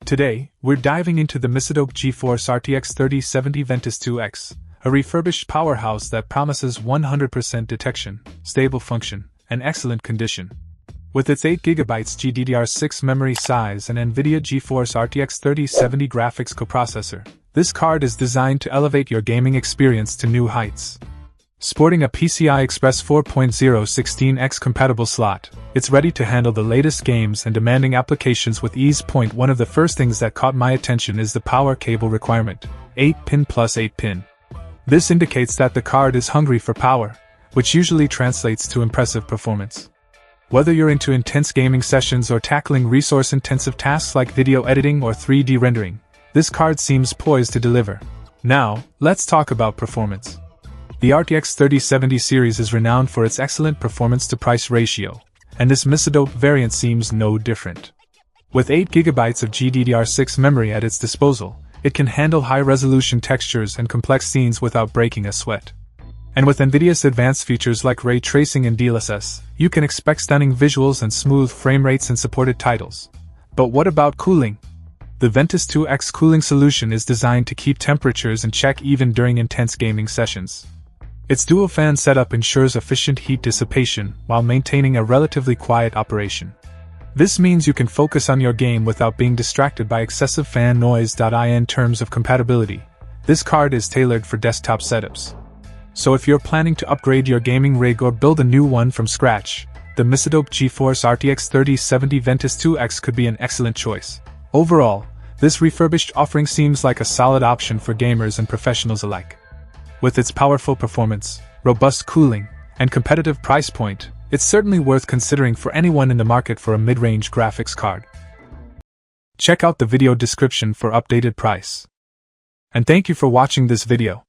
Today, we're diving into the MISSIDOPE GeForce RTX 3070 Ventus 2X, a refurbished powerhouse that promises 100% detection, stable function, and excellent condition. With its 8GB GDDR6 memory size and NVIDIA GeForce RTX 3070 graphics coprocessor, this card is designed to elevate your gaming experience to new heights. Sporting a PCI Express 4.0 16x compatible slot, it's ready to handle the latest games and demanding applications with ease. One of the first things that caught my attention is the power cable requirement, 8-pin plus 8-pin. This indicates that the card is hungry for power, which usually translates to impressive performance. Whether you're into intense gaming sessions or tackling resource-intensive tasks like video editing or 3D rendering, this card seems poised to deliver. Now, let's talk about performance. The RTX 3070 series is renowned for its excellent performance-to-price ratio, and this MISSIDOPE variant seems no different. With 8GB of GDDR6 memory at its disposal, it can handle high-resolution textures and complex scenes without breaking a sweat. And with NVIDIA's advanced features like ray tracing and DLSS, you can expect stunning visuals and smooth frame rates in supported titles. But what about cooling? The Ventus 2X cooling solution is designed to keep temperatures in check even during intense gaming sessions. Its dual-fan setup ensures efficient heat dissipation while maintaining a relatively quiet operation. This means you can focus on your game without being distracted by excessive fan noise. In terms of compatibility, this card is tailored for desktop setups. So if you're planning to upgrade your gaming rig or build a new one from scratch, the MISSIDOPE GeForce RTX 3070 Ventus 2X could be an excellent choice. Overall, this refurbished offering seems like a solid option for gamers and professionals alike. With its powerful performance, robust cooling, and competitive price point, it's certainly worth considering for anyone in the market for a mid-range graphics card. Check out the video description for updated price. And thank you for watching this video.